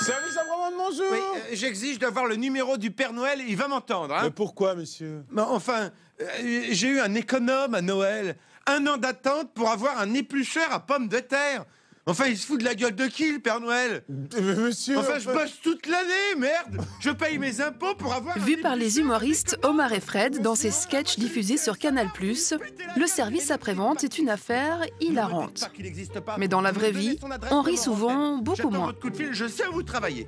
Service après-vente, bonjour. Oui, j'exige d'avoir le numéro du Père Noël, il va m'entendre. Hein. Mais pourquoi, monsieur? Enfin, j'ai eu un économe à Noël. 1 an d'attente pour avoir un éplucheur à pommes de terre. Enfin, il se fout de la gueule de qui, le Père Noël? Monsieur... Enfin, je bosse toute l'année, merde. Je paye mes impôts pour avoir... Vu par les humoristes Omar et Fred dans ses sketchs diffusés sur Canal+, le service après-vente est une affaire hilarante. Mais dans la vraie vie, on rit souvent beaucoup moins. Votre coup de fil, je sais où vous travaillez.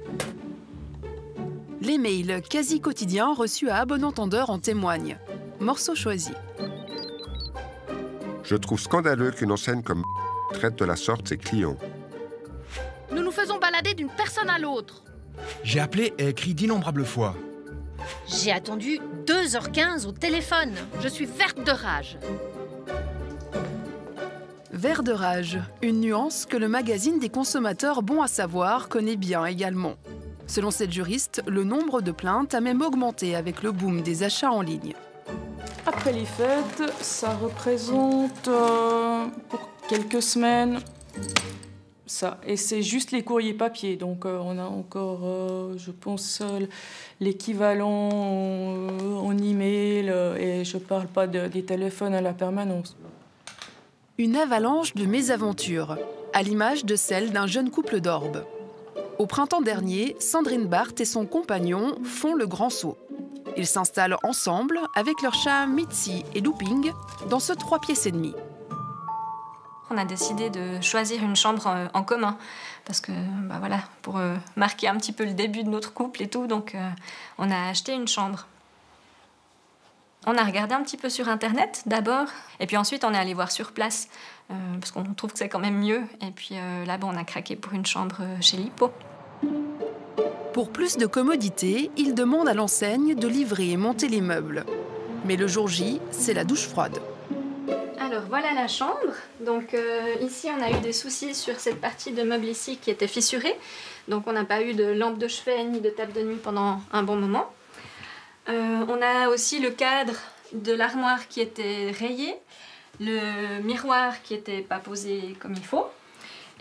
Les mails quasi quotidiens reçus à bon entendeur en témoignent. Morceau choisi. Je trouve scandaleux qu'une enseigne comme traite de la sorte ses clients. Nous nous faisons balader d'une personne à l'autre. J'ai appelé et écrit d'innombrables fois. J'ai attendu 2h15 au téléphone. Je suis verte de rage. Vert de rage, une nuance que le magazine des consommateurs Bon à savoir connaît bien également. Selon cette juriste, le nombre de plaintes a même augmenté avec le boom des achats en ligne. Après les fêtes, ça représente pour quelques semaines ça. Et c'est juste les courriers papier. Donc on a encore, je pense, l'équivalent en email. Et je ne parle pas des téléphones à la permanence. Une avalanche de mésaventures, à l'image de celle d'un jeune couple d'Orbe. Au printemps dernier, Sandrine Barthes et son compagnon font le grand saut. Ils s'installent ensemble avec leurs chats Mitzi et Looping dans ce 3 pièces et demi. On a décidé de choisir une chambre en commun parce que, voilà, pour marquer un petit peu le début de notre couple et tout, donc on a acheté une chambre. On a regardé un petit peu sur Internet d'abord, et puis ensuite on est allé voir sur place parce qu'on trouve que c'est quand même mieux. Et puis là, on a craqué pour une chambre chez Lipo. Pour plus de commodité, il demande à l'enseigne de livrer et monter les meubles. Mais le jour J, c'est la douche froide. Alors voilà la chambre. Donc ici, on a eu des soucis sur cette partie de meuble ici qui était fissurée. Donc on n'a pas eu de lampe de chevet ni de table de nuit pendant un bon moment. On a aussi le cadre de l'armoire qui était rayé, le miroir qui n'était pas posé comme il faut.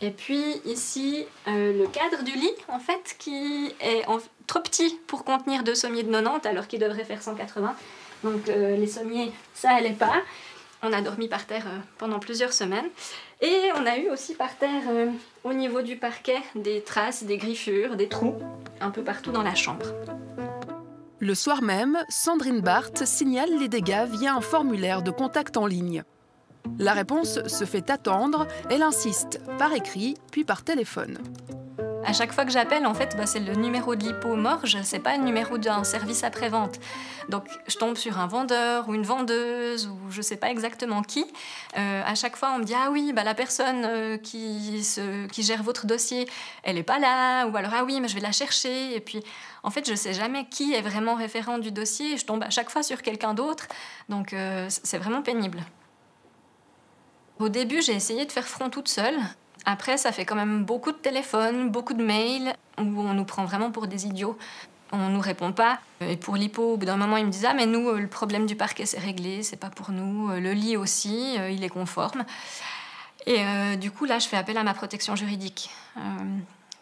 Et puis ici, le cadre du lit, en fait, qui est trop petit pour contenir 2 sommiers de 90, alors qu'il devrait faire 180. Donc les sommiers, ça allait pas. On a dormi par terre pendant plusieurs semaines. Et on a eu aussi par terre, au niveau du parquet, des traces, des griffures, des trous, un peu partout dans la chambre. Le soir même, Sandrine Barthes signale les dégâts via un formulaire de contact en ligne. La réponse se fait attendre, elle insiste par écrit puis par téléphone. À chaque fois que j'appelle, en fait, c'est le numéro de l'Hypo Morges, c'est pas le numéro d'un service après-vente. Donc je tombe sur un vendeur ou une vendeuse ou je sais pas exactement qui. À chaque fois, on me dit « Ah oui, la personne qui gère votre dossier, elle est pas là. » Ou alors « Ah oui, mais je vais la chercher. » Et puis, en fait, je sais jamais qui est vraiment référent du dossier. Je tombe à chaque fois sur quelqu'un d'autre. Donc c'est vraiment pénible. Au début, j'ai essayé de faire front toute seule. Après, ça fait quand même beaucoup de téléphones, beaucoup de mails, où on nous prend vraiment pour des idiots. On nous répond pas. Et pour l'hypo, au bout d'un moment, ils me disent « Ah, mais nous, le problème du parquet, c'est réglé, c'est pas pour nous. Le lit aussi, il est conforme. » Et du coup, là, je fais appel à ma protection juridique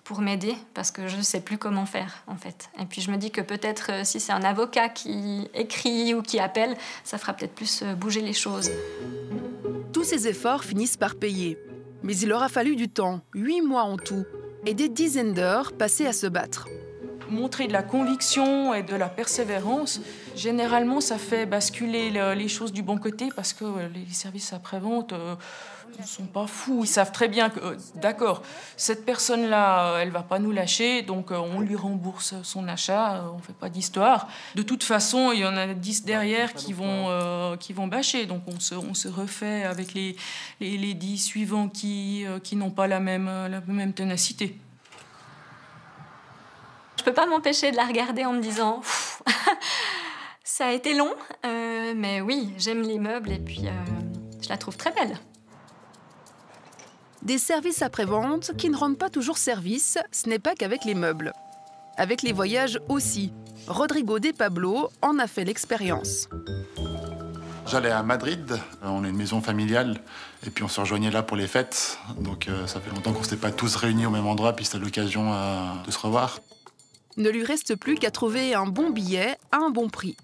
pour m'aider, parce que je sais plus comment faire, en fait. Et puis, je me dis que peut-être, si c'est un avocat qui écrit ou qui appelle, ça fera peut-être plus bouger les choses. Tous ces efforts finissent par payer. Mais il aura fallu du temps, 8 mois en tout, et des dizaines d'heures passées à se battre. Montrer de la conviction et de la persévérance, généralement, ça fait basculer les choses du bon côté parce que les services après-vente ne sont pas fous. Ils savent très bien que, d'accord, cette personne-là, elle ne va pas nous lâcher, donc on lui rembourse son achat, on ne fait pas d'histoire. De toute façon, il y en a 10 derrière qui vont bâcher, donc on se refait avec les 10 suivants qui n'ont pas la même ténacité. Je peux pas m'empêcher de la regarder en me disant « Ça a été long, mais oui, j'aime les meubles et puis je la trouve très belle. » Des services après-vente qui ne rendent pas toujours service, ce n'est pas qu'avec les meubles. Avec les voyages aussi. Rodrigo De Pablo en a fait l'expérience. J'allais à Madrid, on a une maison familiale, et puis on se rejoignait là pour les fêtes. Donc ça fait longtemps qu'on ne s'était pas tous réunis au même endroit, puis c'était l'occasion de se revoir. Ne lui reste plus qu'à trouver un bon billet à un bon prix.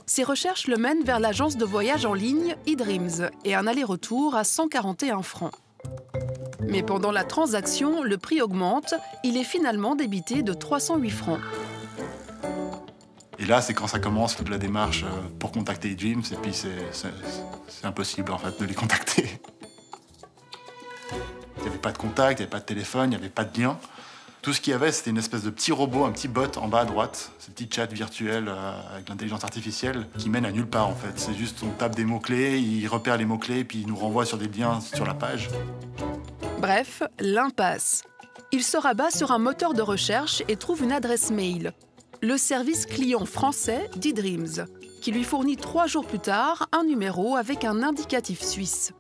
Ses recherches le mènent vers l'agence de voyage en ligne eDreams et un aller-retour à 141 francs. Mais pendant la transaction, le prix augmente. Il est finalement débité de 308 francs. Et là, c'est quand ça commence la démarche pour contacter eDreams, et puis c'est impossible en fait de les contacter. Il n'y avait pas de contact, il n'y avait pas de téléphone, il n'y avait pas de lien. Tout ce qu'il y avait, c'était une espèce de petit robot, un petit bot en bas à droite, ce petit chat virtuel avec l'intelligence artificielle qui mène à nulle part en fait. C'est juste on tape des mots-clés, il repère les mots-clés, puis il nous renvoie sur des liens sur la page. Bref, l'impasse. Il se rabat sur un moteur de recherche et trouve une adresse mail. Le service client français d'eDreams, qui lui fournit 3 jours plus tard un numéro avec un indicatif suisse.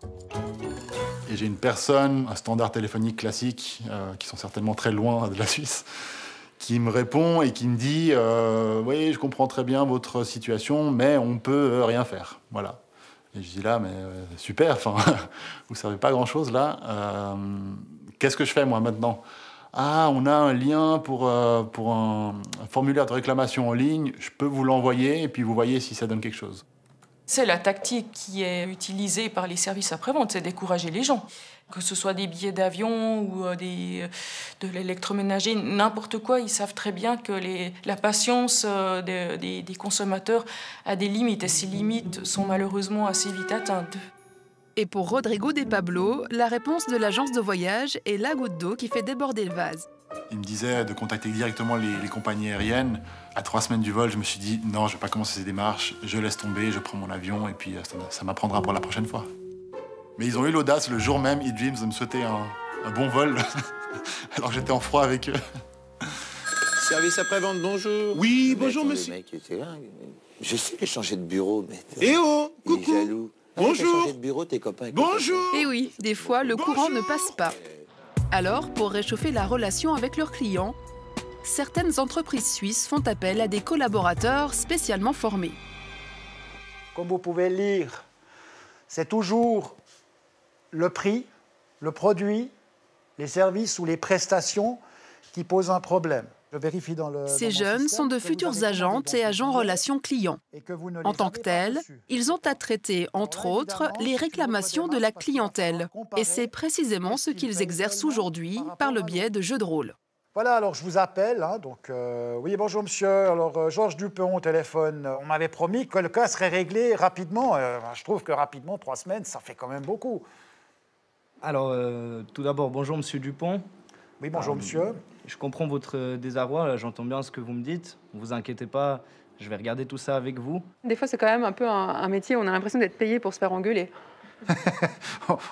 Et j'ai une personne, un standard téléphonique classique, qui sont certainement très loin de la Suisse, qui me répond et qui me dit « Oui, je comprends très bien votre situation, mais on ne peut rien faire. » Voilà. Et je dis là, mais super, enfin, vous ne savez pas grand-chose là. Qu'est-ce que je fais moi maintenant ? Ah, on a un lien pour un formulaire de réclamation en ligne, je peux vous l'envoyer et puis vous voyez si ça donne quelque chose. C'est la tactique qui est utilisée par les services après-vente, c'est décourager les gens. Que ce soit des billets d'avion ou de l'électroménager, n'importe quoi, ils savent très bien que la patience des consommateurs a des limites. Et ces limites sont malheureusement assez vite atteintes. Et pour Rodrigo de Pablo, la réponse de l'agence de voyage est la goutte d'eau qui fait déborder le vase. Il me disait de contacter directement les compagnies aériennes. À 3 semaines du vol, je me suis dit non, je ne vais pas commencer ces démarches, je laisse tomber, je prends mon avion et puis ça m'apprendra pour la prochaine fois. Mais ils ont eu l'audace le jour même, eDreams, de me souhaiter un bon vol, alors que j'étais en froid avec eux. Service après-vente, bonjour. Oui, bonjour, monsieur. Le mec était là. Je sais, j'ai changé de bureau, mais... Eh oh, il est coucou. jaloux. Bonjour. T'as changé de bureau, tes copains. Bonjour. Et oui, des fois, le courant ne passe pas. Alors, pour réchauffer la relation avec leurs clients, certaines entreprises suisses font appel à des collaborateurs spécialement formés. Comme vous pouvez le lire, c'est toujours le prix, le produit, les services ou les prestations qui posent un problème. Je vérifie dans le Ces jeunes sont de futures agentes et agents relations clients. En tant que tels, ils ont à traiter, entre autres, les réclamations de la clientèle. Et c'est précisément ce qu'ils exercent aujourd'hui par le biais de jeux de rôle. Voilà, alors je vous appelle. Oui, bonjour monsieur. Alors, Georges Dupont au téléphone. On m'avait promis que le cas serait réglé rapidement. Je trouve que rapidement, 3 semaines, ça fait quand même beaucoup. Alors, tout d'abord, bonjour monsieur Dupont. Oui, bonjour monsieur. Je comprends votre désarroi, j'entends bien ce que vous me dites. Ne vous inquiétez pas, je vais regarder tout ça avec vous. Des fois, c'est quand même un peu un métier où on a l'impression d'être payé pour se faire engueuler.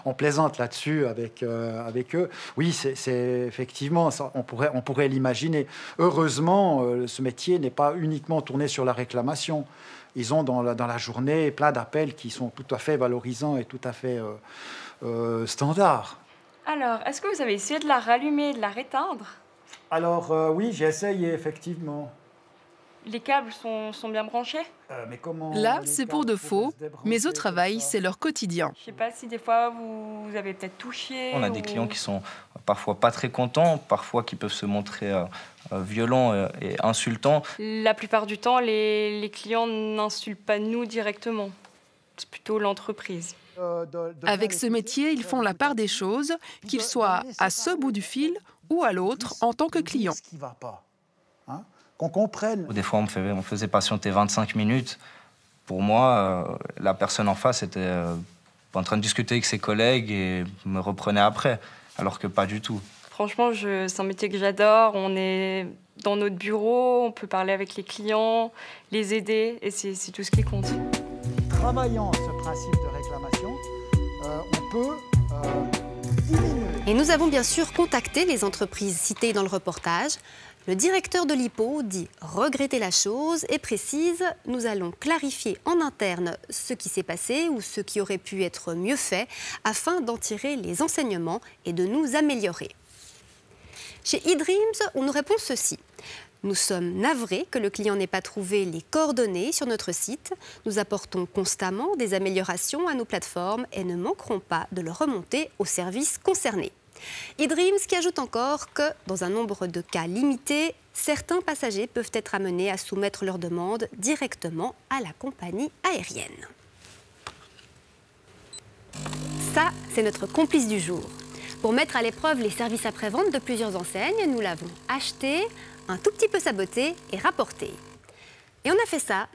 On plaisante là-dessus avec eux. Oui, c'est effectivement, ça, on pourrait l'imaginer. Heureusement, ce métier n'est pas uniquement tourné sur la réclamation. Ils ont dans la journée plein d'appels qui sont tout à fait valorisants et tout à fait standards. Alors, est-ce que vous avez essayé de la rallumer et de la réteindre? Alors, oui, j'ai essayé, effectivement. Les câbles sont bien branchés? Mais comment Là, c'est pour de faux, mais au travail, c'est leur quotidien. Je ne sais pas si des fois vous avez peut-être touché. On a des clients qui sont parfois pas très contents, parfois qui peuvent se montrer violents et insultants. La plupart du temps, les clients n'insultent pas nous directement. C'est plutôt l'entreprise. Avec ce métier, ils font la part des choses, qu'ils soient à ce bout du fil ou à l'autre en tant que client. Qu'on comprenne. Des fois, on faisait patienter 25 minutes. Pour moi, la personne en face était en train de discuter avec ses collègues et me reprenait après, alors que pas du tout. Franchement, c'est un métier que j'adore. On est dans notre bureau, on peut parler avec les clients, les aider, et c'est tout ce qui compte. Travaillant ce principe de réclamation, on peut diminuer. Et nous avons bien sûr contacté les entreprises citées dans le reportage. Le directeur de l'IPO dit regretter la chose et précise « Nous allons clarifier en interne ce qui s'est passé ou ce qui aurait pu être mieux fait afin d'en tirer les enseignements et de nous améliorer ». Chez eDreams, on nous répond ceci. Nous sommes navrés que le client n'ait pas trouvé les coordonnées sur notre site. Nous apportons constamment des améliorations à nos plateformes et ne manquerons pas de le remonter aux services concernés. eDreams qui ajoute encore que, dans un nombre de cas limités, certains passagers peuvent être amenés à soumettre leur demande directement à la compagnie aérienne. Ça, c'est notre complice du jour. Pour mettre à l'épreuve les services après-vente de plusieurs enseignes, nous l'avons acheté, un tout petit peu saboté et rapporté. Et on a fait ça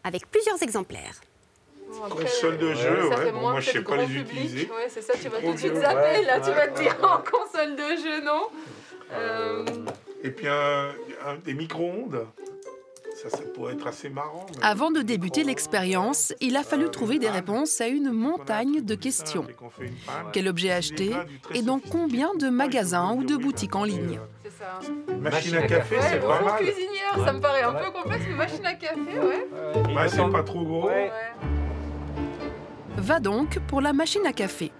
avec plusieurs exemplaires. Console de jeu, ouais. Bon, moi je sais pas les utiliser. Ouais, c'est ça, tu vas tout de suite zapper, là, tu vas te dire en console de jeu, non Et puis des micro-ondes. Ça pourrait être assez marrant. Mais... Avant de débuter l'expérience, il a fallu trouver des réponses à une montagne de questions. Quel objet acheter et dans combien de magasins ou de boutiques en ligne? C'est ça. Machine à café, c'est pas mal. Cuisinière, ça me paraît un peu complexe, mais machine à café, ouais. Ouais, c'est pas trop gros. Ouais. Va donc pour la machine à café.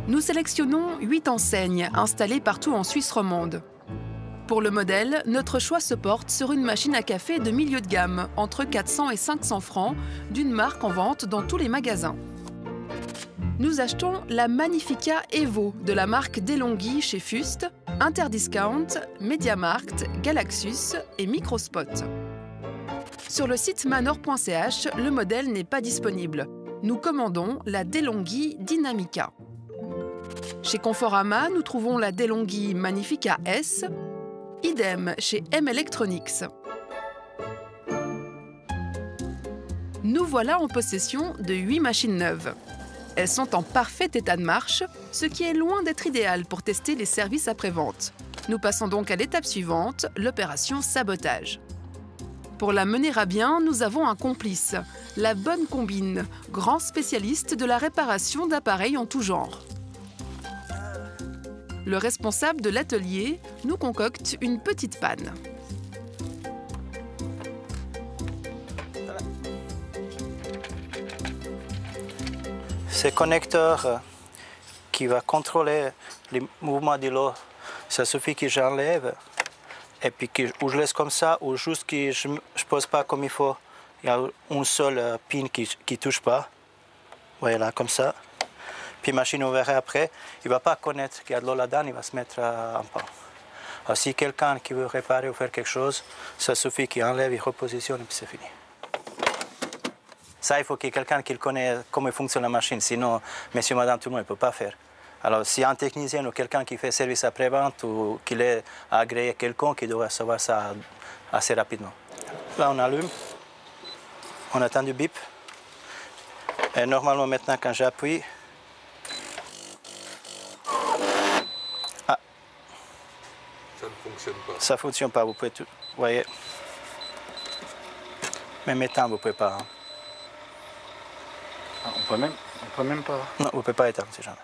Nous sélectionnons 8 enseignes installées partout en Suisse romande. Pour le modèle, notre choix se porte sur une machine à café de milieu de gamme, entre 400 et 500 francs, d'une marque en vente dans tous les magasins. Nous achetons la Magnifica Evo de la marque DeLonghi chez Fust, Interdiscount, MediaMarkt, Galaxus et Microspot. Sur le site manor.ch, le modèle n'est pas disponible. Nous commandons la DeLonghi Dynamica. Chez Conforama, nous trouvons la DeLonghi Magnifica S. Idem chez M Electronics. Nous voilà en possession de 8 machines neuves. Elles sont en parfait état de marche, ce qui est loin d'être idéal pour tester les services après-vente. Nous passons donc à l'étape suivante, l'opération sabotage. Pour la mener à bien, nous avons un complice, la Bonne Combine, grand spécialiste de la réparation d'appareils en tout genre. Le responsable de l'atelier nous concocte une petite panne. Ce connecteur qui va contrôler les mouvements de l'eau, ça suffit que j'enlève et puis que ou je laisse comme ça ou juste que je ne pose pas comme il faut. Il y a une seule pin qui ne touche pas. Voilà, comme ça. Puis machine ouverte après, il ne va pas connaître qu'il y a de l'eau là-dedans, il va se mettre en panne. Alors, si quelqu'un qui veut réparer ou faire quelque chose, ça suffit qu'il enlève, il repositionne et puis c'est fini. Ça, il faut qu'il y ait quelqu'un qui connaît comment fonctionne la machine, sinon, monsieur, madame, tout le monde ne peut pas faire. Alors, s'il y a un technicien ou quelqu'un qui fait service après-vente ou qu'il est agréé quelqu'un, qui doit savoir ça assez rapidement. Là, on allume, on attend du bip. Et normalement, maintenant, quand j'appuie, ça ne fonctionne pas. Ça ne fonctionne pas, vous pouvez tout. Vous voyez. Même éteindre, vous ne pouvez pas. Hein. Ah, on peut même pas. Non, vous ne pouvez pas éteindre ces gens-là.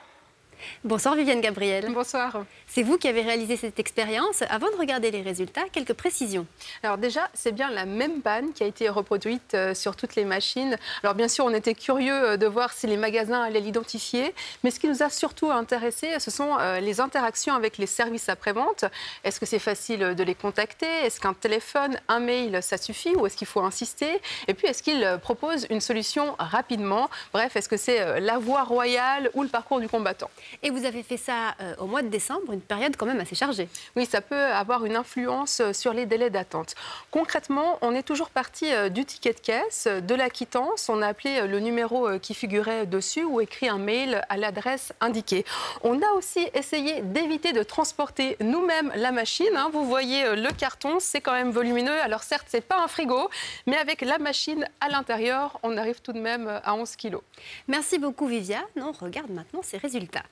Bonsoir Viviane Gabriel. Bonsoir. C'est vous qui avez réalisé cette expérience. Avant de regarder les résultats, quelques précisions. Alors déjà, c'est bien la même panne qui a été reproduite sur toutes les machines. Alors bien sûr, on était curieux de voir si les magasins allaient l'identifier, mais ce qui nous a surtout intéressé, ce sont les interactions avec les services après-vente. Est-ce que c'est facile de les contacter? Est-ce qu'un téléphone, un mail, ça suffit ou est-ce qu'il faut insister? Et puis, est-ce qu'ils proposent une solution rapidement? Bref, est-ce que c'est la voie royale ou le parcours du combattant? Et vous avez fait ça au mois de décembre, une période quand même assez chargée. Oui, ça peut avoir une influence sur les délais d'attente. Concrètement, on est toujours parti du ticket de caisse, de la quittance. On a appelé le numéro qui figurait dessus ou écrit un mail à l'adresse indiquée. On a aussi essayé d'éviter de transporter nous-mêmes la machine. Vous voyez le carton, c'est quand même volumineux. Alors certes, c'est pas un frigo, mais avec la machine à l'intérieur, on arrive tout de même à 11 kilos. Merci beaucoup Viviane. On regarde maintenant ces résultats.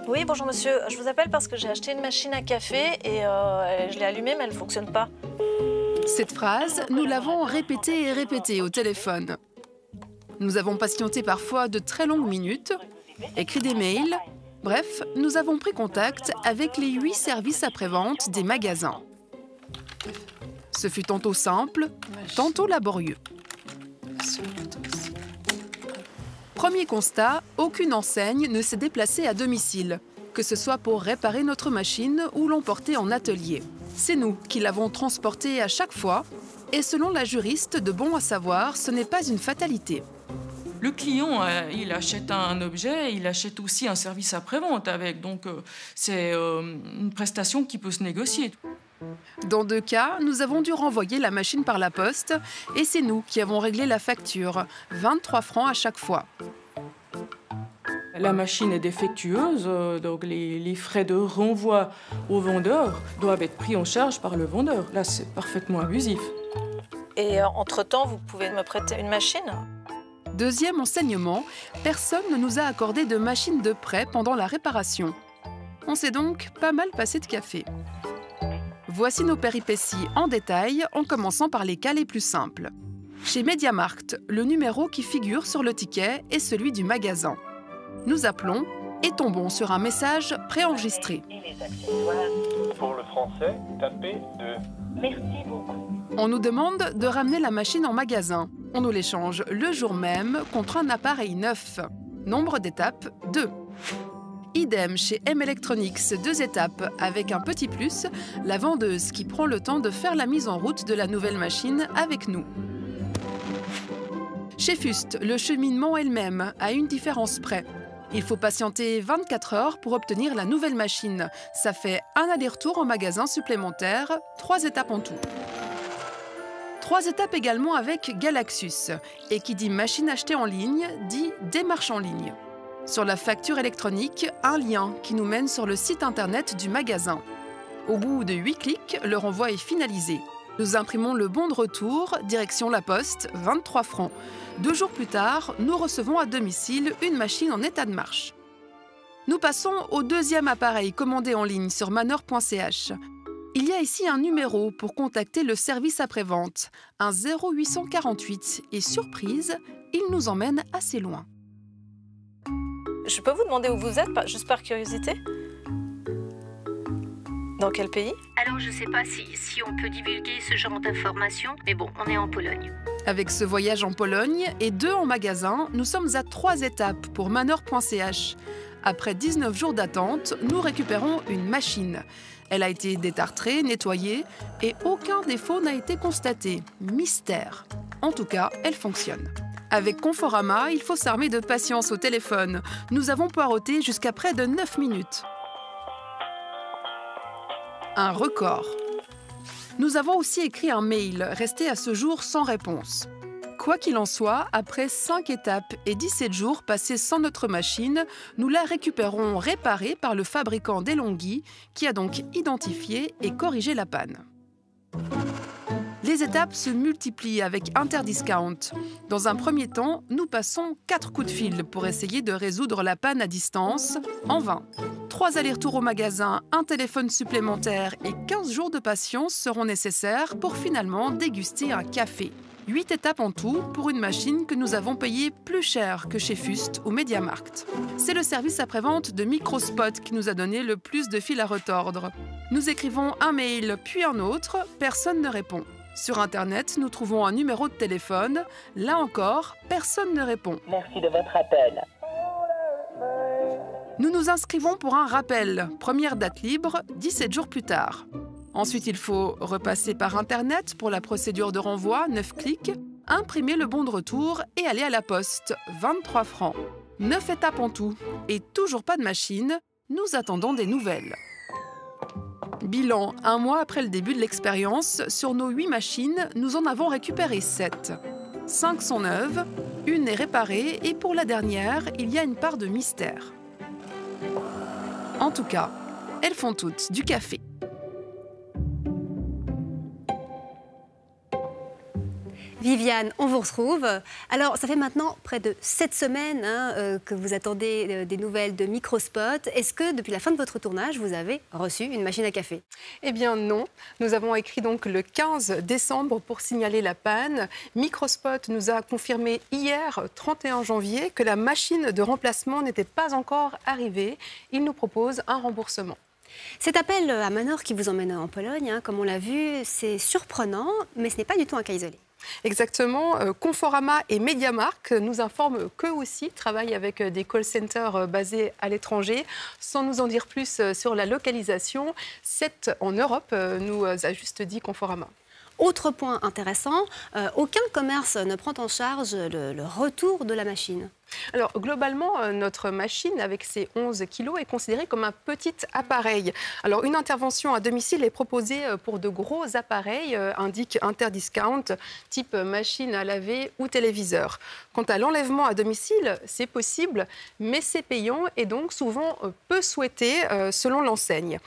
Oui, bonjour monsieur. Je vous appelle parce que j'ai acheté une machine à café et je l'ai allumée, mais elle ne fonctionne pas. Cette phrase, nous l'avons répétée et répétée au téléphone. Nous avons patienté parfois de très longues minutes, écrit des mails. Bref, nous avons pris contact avec les 8 services après-vente des magasins. Ce fut tantôt simple, tantôt laborieux. Premier constat, aucune enseigne ne s'est déplacée à domicile, que ce soit pour réparer notre machine ou l'emporter en atelier. C'est nous qui l'avons transporté à chaque fois. Et selon la juriste, de bon à savoir, ce n'est pas une fatalité. Le client, il achète un objet, il achète aussi un service après-vente avec. Donc, c'est une prestation qui peut se négocier. Dans 2 cas, nous avons dû renvoyer la machine par la poste et c'est nous qui avons réglé la facture, 23 francs à chaque fois. La machine est défectueuse, donc les frais de renvoi au vendeur doivent être pris en charge par le vendeur. Là, c'est parfaitement abusif. Et entre-temps, vous pouvez me prêter une machine ? Deuxième enseignement, personne ne nous a accordé de machine de prêt pendant la réparation. On s'est donc pas mal passé de café. Voici nos péripéties en détail, en commençant par les cas les plus simples. Chez MediaMarkt, le numéro qui figure sur le ticket est celui du magasin. Nous appelons et tombons sur un message préenregistré. Pour le français, tapez 2. Merci beaucoup. On nous demande de ramener la machine en magasin. On nous l'échange le jour même contre un appareil neuf. Nombre d'étapes, 2. Idem chez M-Electronics, 2 étapes, avec un petit plus, la vendeuse qui prend le temps de faire la mise en route de la nouvelle machine avec nous. Chez Fust, le cheminement est le même, à une différence près. Il faut patienter 24 heures pour obtenir la nouvelle machine. Ça fait un aller-retour en magasin supplémentaire, 3 étapes en tout. 3 étapes également avec Galaxus. Et qui dit machine achetée en ligne, dit démarche en ligne. Sur la facture électronique, un lien qui nous mène sur le site internet du magasin. Au bout de 8 clics, le renvoi est finalisé. Nous imprimons le bon de retour, direction La Poste, 23 francs. 2 jours plus tard, nous recevons à domicile une machine en état de marche. Nous passons au 2e appareil commandé en ligne sur manor.ch. Il y a ici un numéro pour contacter le service après-vente, un 0848, et surprise, il nous emmène assez loin. Je peux vous demander où vous êtes, juste par curiosité ? Dans quel pays ? Alors, je ne sais pas si on peut divulguer ce genre d'informations, mais bon, on est en Pologne. Avec ce voyage en Pologne et 2 en magasin, nous sommes à 3 étapes pour manor.ch. Après 19 jours d'attente, nous récupérons une machine. Elle a été détartrée, nettoyée et aucun défaut n'a été constaté. Mystère. En tout cas, elle fonctionne. Avec Conforama, il faut s'armer de patience au téléphone. Nous avons poireauté jusqu'à près de 9 minutes. Un record. Nous avons aussi écrit un mail, resté à ce jour sans réponse. Quoi qu'il en soit, après 5 étapes et 17 jours passés sans notre machine, nous la récupérons réparée par le fabricant d'Elonghi, qui a donc identifié et corrigé la panne. Les étapes se multiplient avec Interdiscount. Dans un premier temps, nous passons 4 coups de fil pour essayer de résoudre la panne à distance, en vain. 3 allers-retours au magasin, un téléphone supplémentaire et 15 jours de patience seront nécessaires pour finalement déguster un café. 8 étapes en tout pour une machine que nous avons payée plus cher que chez Fust ou MediaMarkt. C'est le service après-vente de Microspot qui nous a donné le plus de fil à retordre. Nous écrivons un mail puis un autre, personne ne répond. Sur Internet, nous trouvons un numéro de téléphone. Là encore, personne ne répond. Merci de votre appel. Nous nous inscrivons pour un rappel. Première date libre, 17 jours plus tard. Ensuite, il faut repasser par Internet pour la procédure de renvoi, 9 clics, imprimer le bon de retour et aller à la poste, 23 francs. 9 étapes en tout. Et toujours pas de machine. Nous attendons des nouvelles. Bilan, 1 mois après le début de l'expérience, sur nos 8 machines, nous en avons récupéré 7. 5 sont neuves, une est réparée et pour la dernière, il y a une part de mystère. En tout cas, elles font toutes du café. Viviane, on vous retrouve. Alors, ça fait maintenant près de 7 semaines que vous attendez des nouvelles de Microspot. Est-ce que depuis la fin de votre tournage, vous avez reçu une machine à café? Eh bien non. Nous avons écrit donc le 15 décembre pour signaler la panne. Microspot nous a confirmé hier, 31 janvier, que la machine de remplacement n'était pas encore arrivée. Il nous propose un remboursement. Cet appel à Manor qui vous emmène en Pologne, comme on l'a vu, c'est surprenant, mais ce n'est pas du tout un cas isolé. Exactement. Conforama et MediaMarkt nous informent qu'eux aussi travaillent avec des call centers basés à l'étranger. Sans nous en dire plus sur la localisation, 7 en Europe, nous a juste dit Conforama. Autre point intéressant, aucun commerce ne prend en charge le retour de la machine. Alors, globalement, notre machine, avec ses 11 kilos, est considérée comme un petit appareil. Alors, une intervention à domicile est proposée pour de gros appareils, indique Interdiscount, type machine à laver ou téléviseur. Quant à l'enlèvement à domicile, c'est possible, mais c'est payant et donc souvent peu souhaité, selon l'enseigne.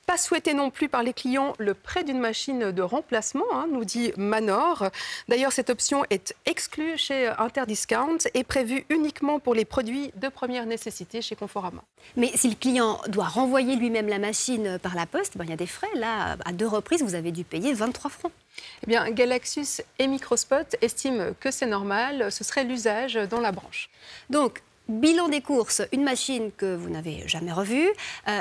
Pas souhaité non plus par les clients le prêt d'une machine de remplacement, nous dit Manor. D'ailleurs, cette option est exclue chez Interdiscount et prévue uniquement pour les produits de première nécessité chez Conforama. Mais si le client doit renvoyer lui-même la machine par la poste, il y a des frais. Là, à 2 reprises, vous avez dû payer 23 francs. Eh bien, Galaxus et Microspot estiment que c'est normal. Ce serait l'usage dans la branche. Donc, bilan des courses, une machine que vous n'avez jamais revue,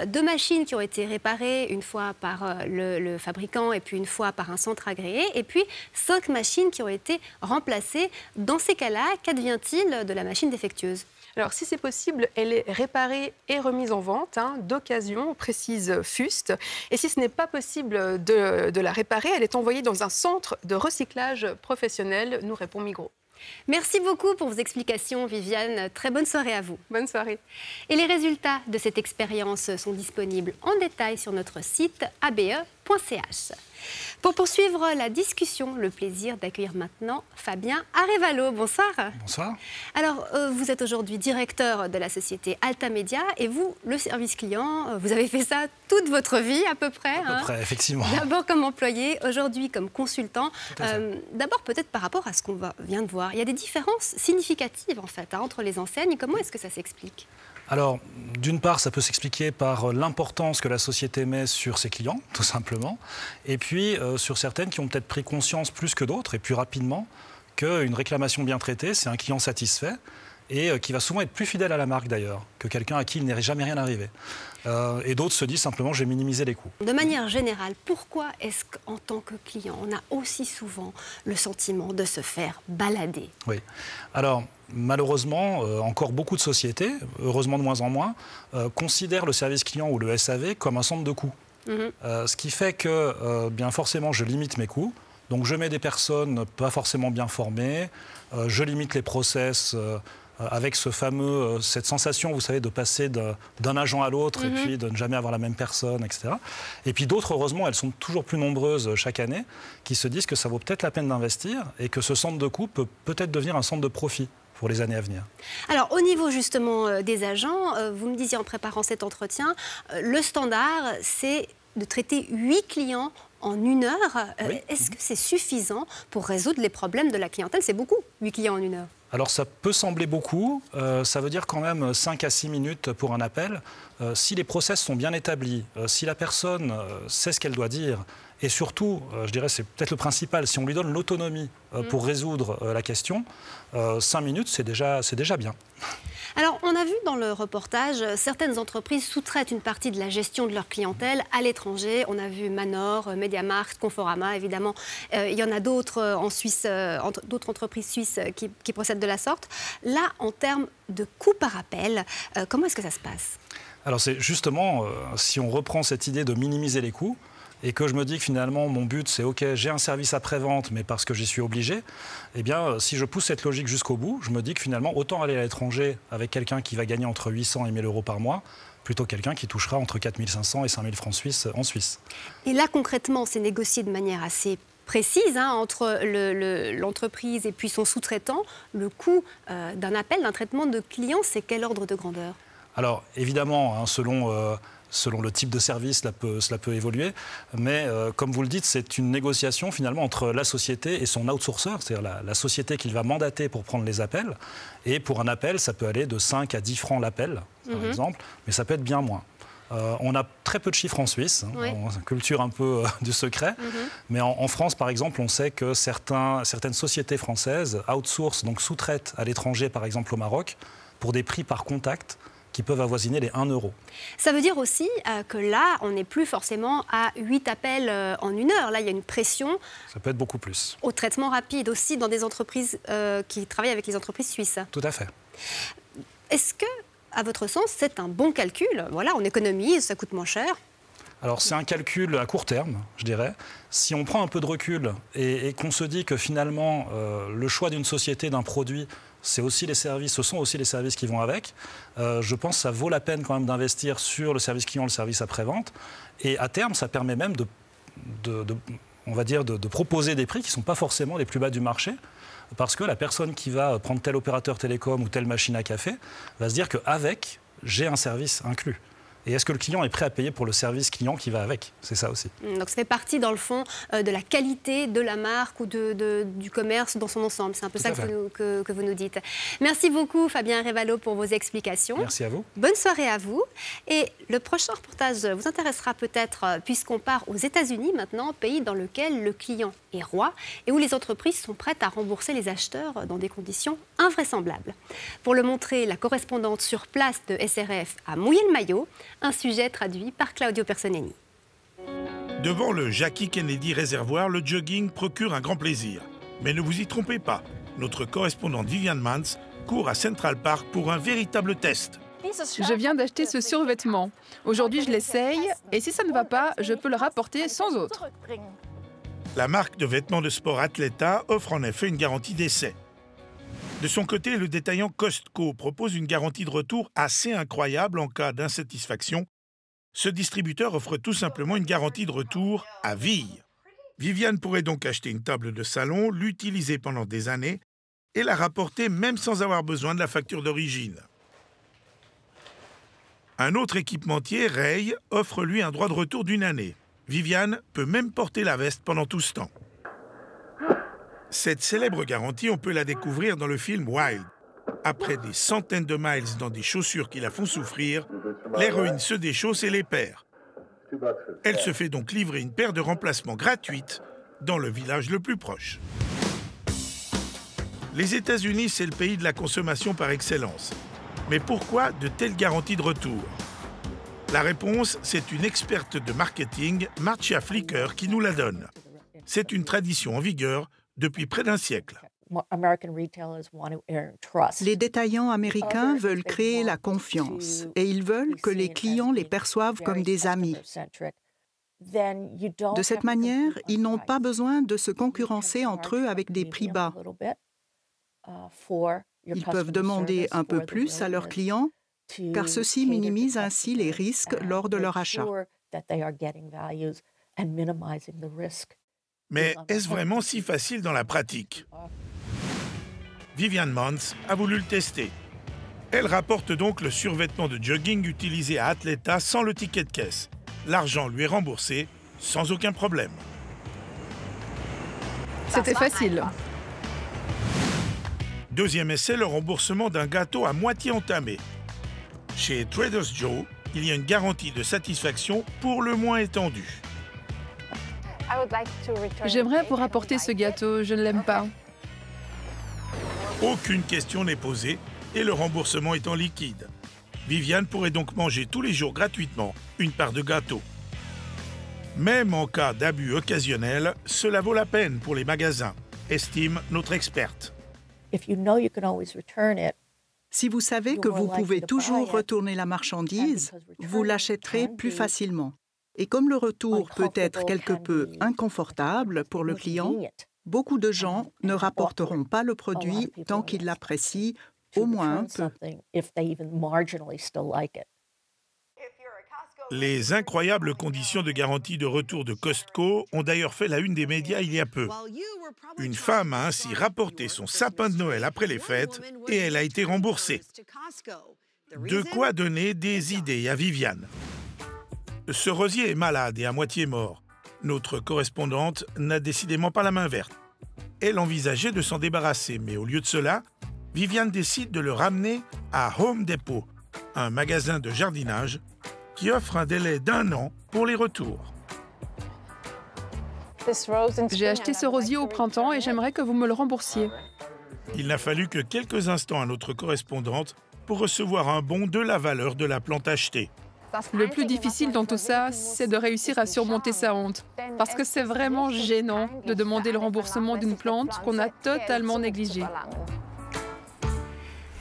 2 machines qui ont été réparées, une fois par le fabricant et puis une fois par un centre agréé, et puis 5 machines qui ont été remplacées. Dans ces cas-là, qu'advient-il de la machine défectueuse ? Alors, si c'est possible, elle est réparée et remise en vente, d'occasion, précise Fust. Et si ce n'est pas possible de la réparer, elle est envoyée dans un centre de recyclage professionnel, nous répond Migros. Merci beaucoup pour vos explications, Viviane. Très bonne soirée à vous. Bonne soirée. Et les résultats de cette expérience sont disponibles en détail sur notre site abe.ch. Pour poursuivre la discussion, le plaisir d'accueillir maintenant Fabien Arévalo. Bonsoir. Bonsoir. Alors, vous êtes aujourd'hui directeur de la société Altamedia et vous, le service client, vous avez fait ça toute votre vie à peu près. À peu près, effectivement. D'abord comme employé, aujourd'hui comme consultant. D'abord peut-être par rapport à ce qu'on vient de voir. Il y a des différences significatives en fait entre les enseignes. Comment est-ce que ça s'explique ? Alors, d'une part, ça peut s'expliquer par l'importance que la société met sur ses clients, tout simplement, et puis sur certaines qui ont peut-être pris conscience plus que d'autres, et plus rapidement, qu'une réclamation bien traitée, c'est un client satisfait, et qui va souvent être plus fidèle à la marque d'ailleurs, que quelqu'un à qui il n'est jamais rien arrivé. Et d'autres se disent simplement, j'ai minimisé les coûts. De manière générale, pourquoi est-ce qu'en tant que client, on a aussi souvent le sentiment de se faire balader ? Oui. Alors, malheureusement, encore beaucoup de sociétés, heureusement de moins en moins, considèrent le service client ou le SAV comme un centre de coûts. Ce qui fait que, bien forcément, je limite mes coûts. Donc, je mets des personnes pas forcément bien formées, je limite les process avec cette sensation, vous savez, de passer d'un agent à l'autre et puis de ne jamais avoir la même personne, etc. Et puis d'autres, heureusement, elles sont toujours plus nombreuses chaque année, qui se disent que ça vaut peut-être la peine d'investir et que ce centre de coût peut peut-être devenir un centre de profit pour les années à venir. Alors, au niveau justement des agents, vous me disiez en préparant cet entretien, le standard, c'est de traiter 8 clients en 1 heure. Oui. Est-ce que c'est suffisant pour résoudre les problèmes de la clientèle ? C'est beaucoup, 8 clients en 1 heure. Alors ça peut sembler beaucoup, ça veut dire quand même 5 à 6 minutes pour un appel. Si les process sont bien établis, si la personne sait ce qu'elle doit dire, et surtout, je dirais c'est peut-être le principal, si on lui donne l'autonomie pour résoudre la question, 5 minutes c'est déjà bien. Alors, on a vu dans le reportage, certaines entreprises sous-traitent une partie de la gestion de leur clientèle à l'étranger. On a vu Manor, MediaMarkt, Conforama, évidemment. Il y en a d'autres en Suisse, d'autres entreprises suisses qui procèdent de la sorte. Là, en termes de coûts par appel, comment est-ce que ça se passe ? Alors, c'est justement, si on reprend cette idée de minimiser les coûts, et que je me dis que finalement, mon but, c'est OK, j'ai un service après-vente, mais parce que j'y suis obligé, eh bien, si je pousse cette logique jusqu'au bout, je me dis que finalement, autant aller à l'étranger avec quelqu'un qui va gagner entre 800 et 1000 euros par mois, plutôt quelqu'un qui touchera entre 4500 et 5000 francs suisses en Suisse. Et là, concrètement, c'est négocié de manière assez précise entre l'entreprise et puis son sous-traitant. Le coût d'un appel, d'un traitement de client, c'est quel ordre de grandeur ? Alors, évidemment, selon le type de service, cela peut évoluer. Mais comme vous le dites, c'est une négociation finalement entre la société et son outsourcer, c'est-à-dire la société qu'il va mandater pour prendre les appels. Et pour un appel, ça peut aller de 5 à 10 francs l'appel, par exemple, mais ça peut être bien moins. On a très peu de chiffres en Suisse, on culture un peu du secret. Mais en France, par exemple, on sait que certaines sociétés françaises outsourcent, donc sous-traitent à l'étranger, par exemple au Maroc, pour des prix par contact, qui peuvent avoisiner les 1 euro. Ça veut dire aussi que là, on n'est plus forcément à 8 appels en 1 heure. Là, il y a une pression. Ça peut être beaucoup plus. Au traitement rapide aussi dans des entreprises qui travaillent avec les entreprises suisses. Tout à fait. Est-ce que, à votre sens, c'est un bon calcul? Voilà, on économise, ça coûte moins cher. Alors c'est un calcul à court terme, je dirais. Si on prend un peu de recul et qu'on se dit que finalement le choix d'une société, d'un produit, ce sont aussi les services qui vont avec, je pense que ça vaut la peine quand même d'investir sur le service client, le service après-vente. Et à terme, ça permet même de proposer des prix qui ne sont pas forcément les plus bas du marché. Parce que la personne qui va prendre tel opérateur télécom ou telle machine à café va se dire qu'avec, j'ai un service inclus. Et est-ce que le client est prêt à payer pour le service client qui va avec? C'est ça aussi. Donc ça fait partie, dans le fond, de la qualité de la marque ou du commerce dans son ensemble. C'est un peu ça que vous nous dites. Merci beaucoup, Fabien Révalo, pour vos explications. Merci à vous. Bonne soirée à vous. Et le prochain reportage vous intéressera peut-être, puisqu'on part aux États-Unis maintenant, pays dans lequel le client est roi et où les entreprises sont prêtes à rembourser les acheteurs dans des conditions invraisemblables. Pour le montrer, la correspondante sur place de SRF a mouillé le maillot. Un sujet traduit par Claudio Personeni. Devant le Jackie Kennedy Réservoir, le jogging procure un grand plaisir. Mais ne vous y trompez pas, notre correspondante Viviane Mans court à Central Park pour un véritable test. Je viens d'acheter ce survêtement. Aujourd'hui, je l'essaye et si ça ne va pas, je peux le rapporter sans autre. La marque de vêtements de sport Athleta offre en effet une garantie d'essai. De son côté, le détaillant Costco propose une garantie de retour assez incroyable en cas d'insatisfaction. Ce distributeur offre tout simplement une garantie de retour à vie. Viviane pourrait donc acheter une table de salon, l'utiliser pendant des années et la rapporter même sans avoir besoin de la facture d'origine. Un autre équipementier, Ray, offre lui un droit de retour d'1 année. Viviane peut même porter la veste pendant tout ce temps. Cette célèbre garantie, on peut la découvrir dans le film Wild. Après des centaines de miles dans des chaussures qui la font souffrir, l'héroïne se déchausse et les perd. Elle se fait donc livrer une paire de remplacements gratuite dans le village le plus proche. Les États-Unis, c'est le pays de la consommation par excellence. Mais pourquoi de telles garanties de retour? La réponse, c'est une experte de marketing, Marcia Flicker, qui nous la donne. C'est une tradition en vigueur depuis près d'1 siècle. Les détaillants américains veulent créer la confiance et ils veulent que les clients les perçoivent comme des amis. De cette manière, ils n'ont pas besoin de se concurrencer entre eux avec des prix bas. Ils peuvent demander un peu plus à leurs clients, car ceux-ci minimisent ainsi les risques lors de leur achat. Mais est-ce vraiment si facile dans la pratique? Viviane Mans a voulu le tester. Elle rapporte donc le survêtement de jogging utilisé à Athleta sans le ticket de caisse. L'argent lui est remboursé sans aucun problème. C'était facile. Deuxième essai, le remboursement d'un gâteau à moitié entamé. Chez Trader Joe's, il y a une garantie de satisfaction pour le moins étendue. J'aimerais vous rapporter ce gâteau, je ne l'aime pas. Aucune question n'est posée et le remboursement est en liquide. Viviane pourrait donc manger tous les jours gratuitement une part de gâteau. Même en cas d'abus occasionnel, cela vaut la peine pour les magasins, estime notre experte. Si vous savez que vous pouvez toujours retourner la marchandise, vous l'achèterez plus facilement. Et comme le retour peut être quelque peu inconfortable pour le client, beaucoup de gens ne rapporteront pas le produit tant qu'ils l'apprécient, au moins un peu. Les incroyables conditions de garantie de retour de Costco ont d'ailleurs fait la une des médias il y a peu. Une femme a ainsi rapporté son sapin de Noël après les fêtes et elle a été remboursée. De quoi donner des idées à Viviane. Ce rosier est malade et à moitié mort. Notre correspondante n'a décidément pas la main verte. Elle envisageait de s'en débarrasser, mais au lieu de cela, Viviane décide de le ramener à Home Depot, un magasin de jardinage qui offre un délai d'1 an pour les retours. J'ai acheté ce rosier au printemps et j'aimerais que vous me le remboursiez. Il n'a fallu que quelques instants à notre correspondante pour recevoir un bon de la valeur de la plante achetée. Le plus difficile dans tout ça, c'est de réussir à surmonter sa honte. Parce que c'est vraiment gênant de demander le remboursement d'une plante qu'on a totalement négligée.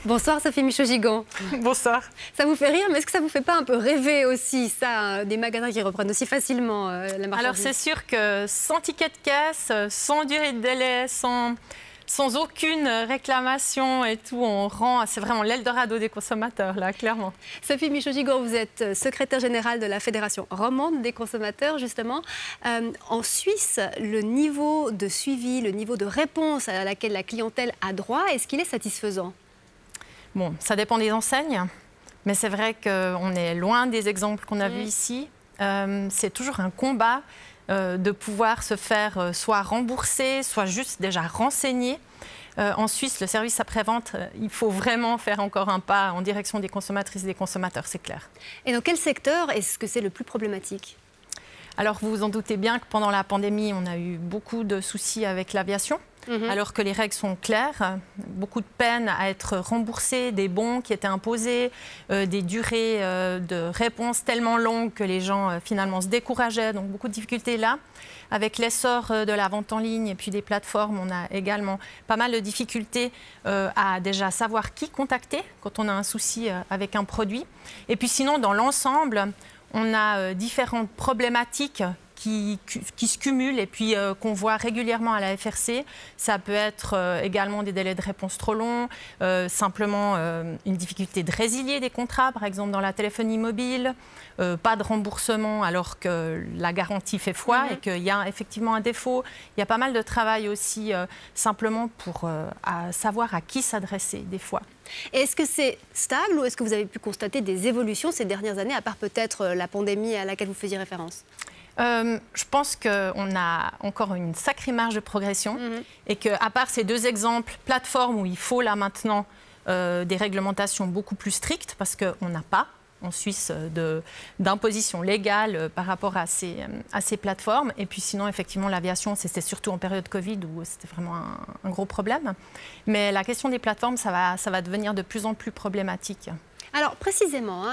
Bonsoir Sophie Michaud-Gigon. Bonsoir. Ça vous fait rire, mais est-ce que ça vous fait pas un peu rêver aussi, ça, des magasins qui reprennent aussi facilement la marchandise? Alors c'est sûr que sans ticket de caisse, sans durée de délai, sans aucune réclamation et tout, on rend, c'est vraiment l'Eldorado des consommateurs, là, clairement. Sophie Michaud-Gigon, vous êtes secrétaire générale de la Fédération romande des consommateurs, justement. En Suisse, le niveau de suivi, le niveau de réponse à laquelle la clientèle a droit, est-ce qu'il est satisfaisant? Bon, ça dépend des enseignes, mais c'est vrai qu'on est loin des exemples qu'on a vus ici. C'est toujours un combat de pouvoir se faire soit rembourser, soit juste déjà renseigner. En Suisse, le service après-vente, il faut vraiment faire encore un pas en direction des consommatrices et des consommateurs, c'est clair. Et dans quel secteur est-ce que c'est le plus problématique? Alors, vous vous en doutez bien que pendant la pandémie, on a eu beaucoup de soucis avec l'aviation. Alors que les règles sont claires, beaucoup de peine à être remboursés, des bons qui étaient imposés, des durées de réponse tellement longues que les gens finalement se décourageaient, donc beaucoup de difficultés là. Avec l'essor de la vente en ligne et puis des plateformes, on a également pas mal de difficultés à déjà savoir qui contacter quand on a un souci avec un produit. Et puis sinon, dans l'ensemble, on a différentes problématiques qui se cumulent et puis qu'on voit régulièrement à la FRC. Ça peut être également des délais de réponse trop longs, simplement une difficulté de résilier des contrats, par exemple dans la téléphonie mobile, pas de remboursement alors que la garantie fait foi et qu'il y a effectivement un défaut. Il y a pas mal de travail aussi simplement pour savoir à qui s'adresser des fois. Est-ce que c'est stable ou est-ce que vous avez pu constater des évolutions ces dernières années, à part peut-être la pandémie à laquelle vous faisiez référence? Je pense qu'on a encore une sacrée marge de progression et qu'à part ces deux exemples, plateformes où il faut là maintenant des réglementations beaucoup plus strictes parce qu'on n'a pas en Suisse d'imposition légale par rapport à ces plateformes. Et puis sinon, effectivement, l'aviation, c'était surtout en période Covid où c'était vraiment un gros problème. Mais la question des plateformes, ça va devenir de plus en plus problématique. Alors précisément,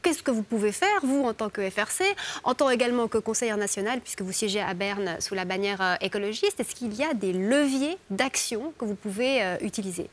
qu'est-ce que vous pouvez faire, vous, en tant que FRC, en tant également que conseillère nationale, puisque vous siégez à Berne sous la bannière écologiste? Est-ce qu'il y a des leviers d'action que vous pouvez utiliser?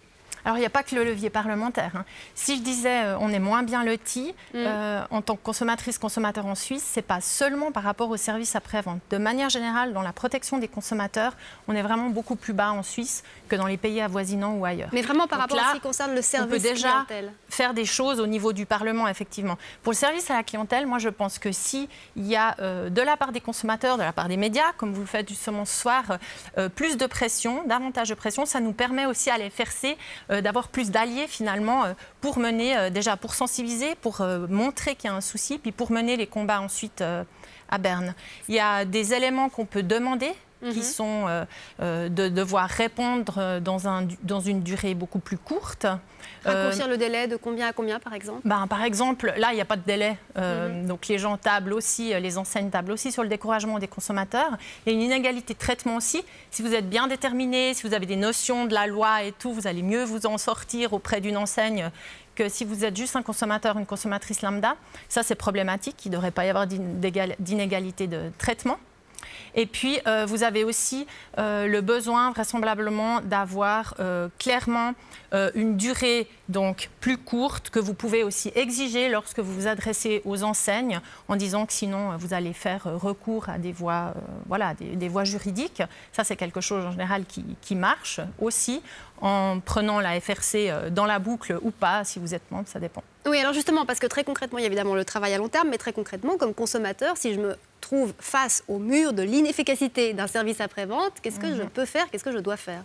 Alors, il n'y a pas que le levier parlementaire. Si je disais on est moins bien lotis, en tant que consommatrice, consommateur en Suisse, ce n'est pas seulement par rapport au service après-vente. De manière générale, dans la protection des consommateurs, on est vraiment beaucoup plus bas en Suisse que dans les pays avoisinants ou ailleurs. Mais vraiment par rapport là, à ce qui concerne le service clientèle. On peut déjà faire des choses au niveau du Parlement, effectivement. Pour le service à la clientèle, moi, je pense que s'il y a de la part des consommateurs, de la part des médias, comme vous le faites justement ce soir, plus de pression, davantage de pression, ça nous permet aussi à la FRC d'avoir plus d'alliés finalement pour mener, déjà pour sensibiliser, pour montrer qu'il y a un souci, puis pour mener les combats ensuite à Berne. Il y a des éléments qu'on peut demander qui sont de devoir répondre dans une durée beaucoup plus courte. Raccourcir le délai de combien à combien, par exemple? Par exemple, là, il n'y a pas de délai. Donc, les gens tablent aussi, les enseignes tablent aussi sur le découragement des consommateurs. Il y a une inégalité de traitement aussi. Si vous êtes bien déterminé, si vous avez des notions de la loi et tout, vous allez mieux vous en sortir auprès d'une enseigne que si vous êtes juste un consommateur, une consommatrice lambda. Ça, c'est problématique. Il ne devrait pas y avoir d'inégalité de traitement. Et puis, vous avez aussi le besoin, vraisemblablement, d'avoir clairement une durée donc, plus courte que vous pouvez aussi exiger lorsque vous vous adressez aux enseignes en disant que sinon, vous allez faire recours à des voies, des voies juridiques. Ça, c'est quelque chose en général qui marche aussi en prenant la FRC dans la boucle ou pas, si vous êtes membre, ça dépend. Oui, alors justement, parce que très concrètement, il y a évidemment le travail à long terme, mais très concrètement, comme consommateur, si je me trouve face au mur de l'inefficacité d'un service après-vente, qu'est-ce que je peux faire, qu'est-ce que je dois faire?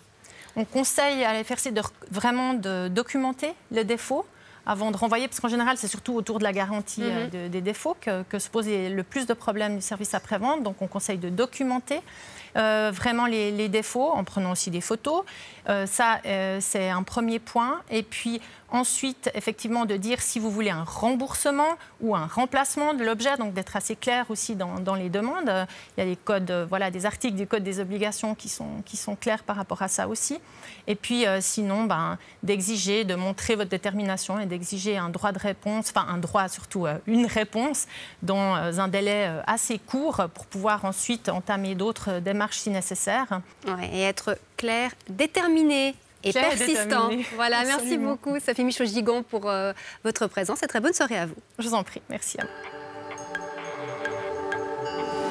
On conseille à la FRC vraiment de documenter les défauts avant de renvoyer, parce qu'en général, c'est surtout autour de la garantie des défauts que se posent le plus de problèmes du service après-vente. Donc, on conseille de documenter. vraiment les défauts en prenant aussi des photos. Ça, c'est un premier point. Et puis ensuite, effectivement, de dire si vous voulez un remboursement ou un remplacement de l'objet, donc d'être assez clair aussi dans les demandes. Il y a des codes, des articles du Code des obligations qui sont clairs par rapport à ça aussi. Et puis sinon, d'exiger, de montrer votre détermination et d'exiger un droit de réponse, enfin un droit surtout, une réponse dans un délai assez court pour pouvoir ensuite entamer d'autres démarches si nécessaire. Ouais, et être clair, déterminé et persistant. Voilà, absolument. Merci beaucoup, Sophie Michaud-Gigon, pour votre présence et très bonne soirée à vous. Je vous en prie, merci à vous.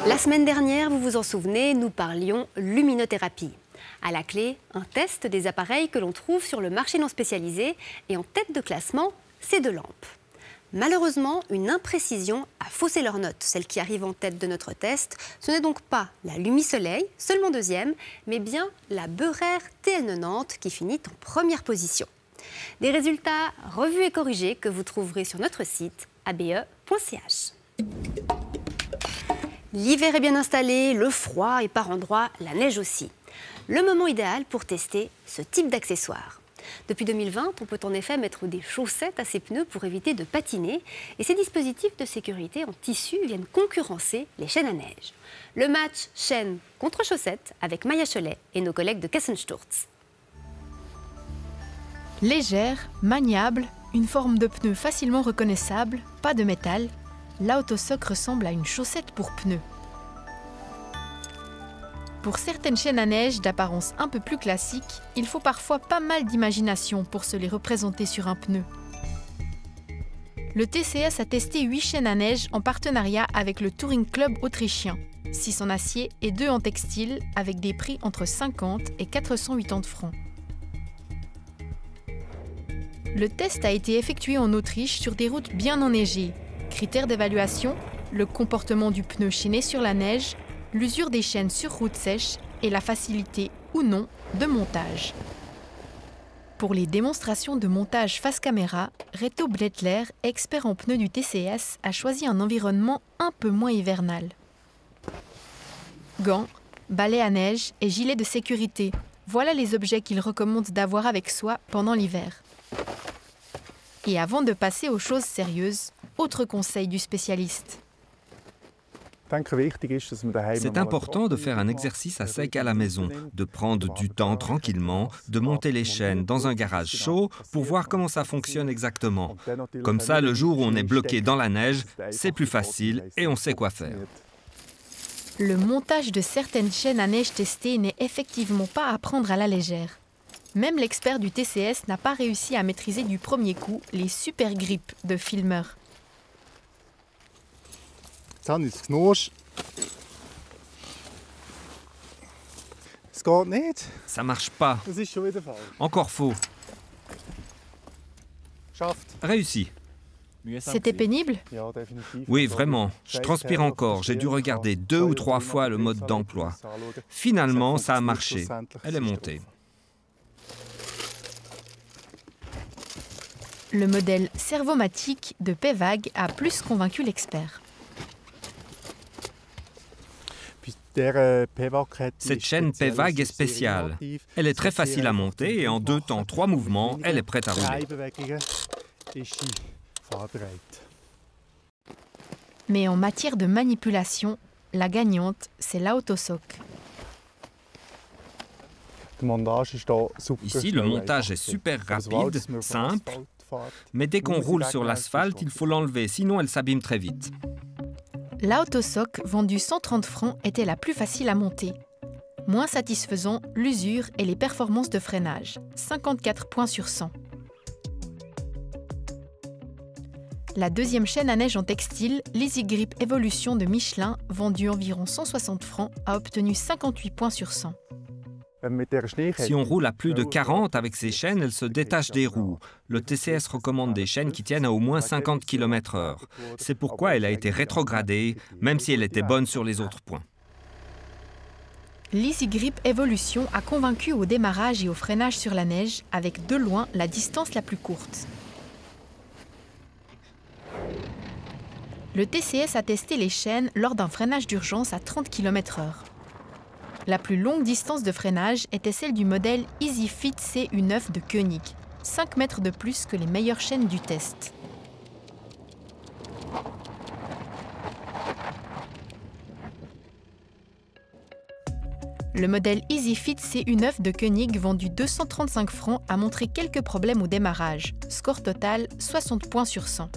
La semaine dernière, vous vous en souvenez, nous parlions luminothérapie. À la clé, un test des appareils que l'on trouve sur le marché non spécialisé et en tête de classement, ces deux lampes. Malheureusement, une imprécision a faussé leur note, celle qui arrive en tête de notre test. Ce n'est donc pas la Lumi-Soleil, seulement deuxième, mais bien la Beurer TL90 qui finit en première position. Des résultats revus et corrigés que vous trouverez sur notre site abe.ch. L'hiver est bien installé, le froid et par endroits la neige aussi. Le moment idéal pour tester ce type d'accessoire. Depuis 2020, on peut en effet mettre des chaussettes à ses pneus pour éviter de patiner. Et ces dispositifs de sécurité en tissu viennent concurrencer les chaînes à neige. Le match chaîne contre chaussettes avec Maya Cholet et nos collègues de Kassensturz. Légère, maniable, une forme de pneu facilement reconnaissable, pas de métal, l'Autosoc ressemble à une chaussette pour pneus. Pour certaines chaînes à neige d'apparence un peu plus classique, il faut parfois pas mal d'imagination pour se les représenter sur un pneu. Le TCS a testé 8 chaînes à neige en partenariat avec le Touring Club autrichien, 6 en acier et 2 en textile, avec des prix entre 50 et 480 francs. Le test a été effectué en Autriche sur des routes bien enneigées. Critères d'évaluation, le comportement du pneu chaîné sur la neige, l'usure des chaînes sur route sèche et la facilité ou non de montage. Pour les démonstrations de montage face caméra, Reto Blättler, expert en pneus du TCS, a choisi un environnement un peu moins hivernal. Gants, balais à neige et gilets de sécurité, voilà les objets qu'il recommande d'avoir avec soi pendant l'hiver. Et avant de passer aux choses sérieuses, autre conseil du spécialiste. C'est important de faire un exercice à sec à la maison, de prendre du temps tranquillement, de monter les chaînes dans un garage chaud pour voir comment ça fonctionne exactement. Comme ça, le jour où on est bloqué dans la neige, c'est plus facile et on sait quoi faire. Le montage de certaines chaînes à neige testées n'est effectivement pas à prendre à la légère. Même l'expert du TCS n'a pas réussi à maîtriser du premier coup les super grips de Filmer. Ça marche pas. Encore faux. Réussi. C'était pénible? Oui, vraiment. Je transpire encore. J'ai dû regarder 2 ou 3 fois le mode d'emploi. Finalement, ça a marché. Elle est montée. Le modèle servomatique de Pevag a plus convaincu l'expert. Cette chaîne Pevag est spéciale. Elle est très facile à monter et en 2 temps 3 mouvements, elle est prête à rouler. Mais en matière de manipulation, la gagnante, c'est l'Autosoc. Ici, le montage est super rapide, simple, mais dès qu'on roule sur l'asphalte, il faut l'enlever, sinon elle s'abîme très vite. L'Autosoc, vendue 130 francs, était la plus facile à monter. Moins satisfaisant, l'usure et les performances de freinage, 54 points sur 100. La deuxième chaîne à neige en textile, l'Easy Grip Evolution de Michelin, vendue environ 160 francs, a obtenu 58 points sur 100. Si on roule à plus de 40 avec ces chaînes, elles se détachent des roues. Le TCS recommande des chaînes qui tiennent à au moins 50 km/h. C'est pourquoi elle a été rétrogradée, même si elle était bonne sur les autres points. L'Easy Grip Evolution a convaincu au démarrage et au freinage sur la neige, avec de loin la distance la plus courte. Le TCS a testé les chaînes lors d'un freinage d'urgence à 30 km/h. La plus longue distance de freinage était celle du modèle EasyFit CU9 de Koenig, 5 mètres de plus que les meilleures chaînes du test. Le modèle EasyFit CU9 de Koenig, vendu 235 francs, a montré quelques problèmes au démarrage. Score total, 60 points sur 100.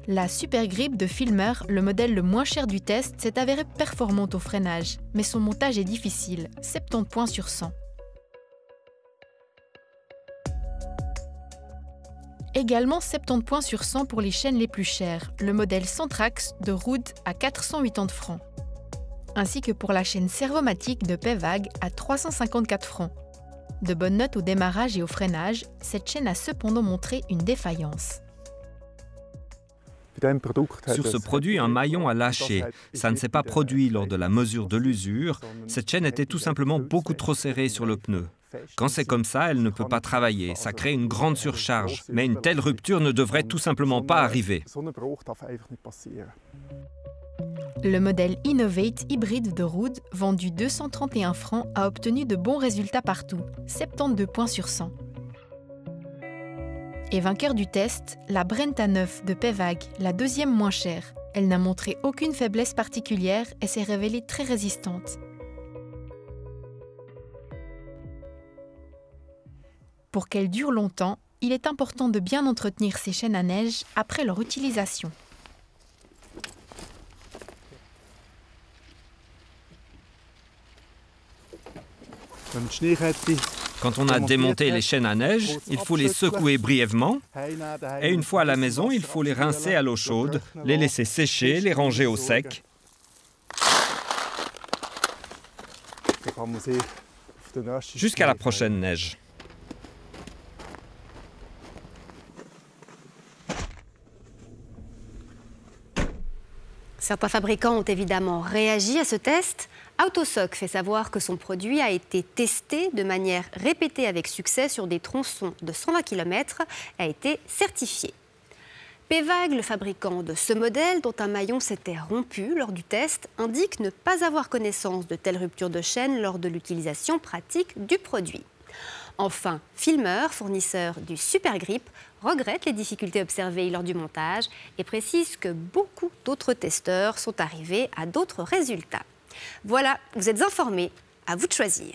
La Supergrip de Filmer, le modèle le moins cher du test, s'est avérée performante au freinage, mais son montage est difficile, 70 points sur 100. Également 70 points sur 100 pour les chaînes les plus chères, le modèle Centrax de Ruud à 480 francs, ainsi que pour la chaîne Servomatic de Pevag à 354 francs. De bonnes notes au démarrage et au freinage, cette chaîne a cependant montré une défaillance. Sur ce produit, un maillon a lâché. Ça ne s'est pas produit lors de la mesure de l'usure. Cette chaîne était tout simplement beaucoup trop serrée sur le pneu. Quand c'est comme ça, elle ne peut pas travailler. Ça crée une grande surcharge. Mais une telle rupture ne devrait tout simplement pas arriver. Le modèle Innovate hybride de Ruud, vendu 231 francs, a obtenu de bons résultats partout, 72 points sur 100. Et vainqueur du test, la Brenta 9 de Pevag, la deuxième moins chère. Elle n'a montré aucune faiblesse particulière et s'est révélée très résistante. Pour qu'elle dure longtemps, il est important de bien entretenir ces chaînes à neige après leur utilisation. Quand on a démonté les chaînes à neige, il faut les secouer brièvement. Et une fois à la maison, il faut les rincer à l'eau chaude, les laisser sécher, les ranger au sec. Jusqu'à la prochaine neige. Certains fabricants ont évidemment réagi à ce test. Autosoc fait savoir que son produit a été testé de manière répétée avec succès sur des tronçons de 120 km et a été certifié. Pevag, le fabricant de ce modèle, dont un maillon s'était rompu lors du test, indique ne pas avoir connaissance de telles ruptures de chaîne lors de l'utilisation pratique du produit. Enfin, Filmer, fournisseur du Supergrip, regrette les difficultés observées lors du montage et précise que beaucoup d'autres testeurs sont arrivés à d'autres résultats. Voilà, vous êtes informés, à vous de choisir.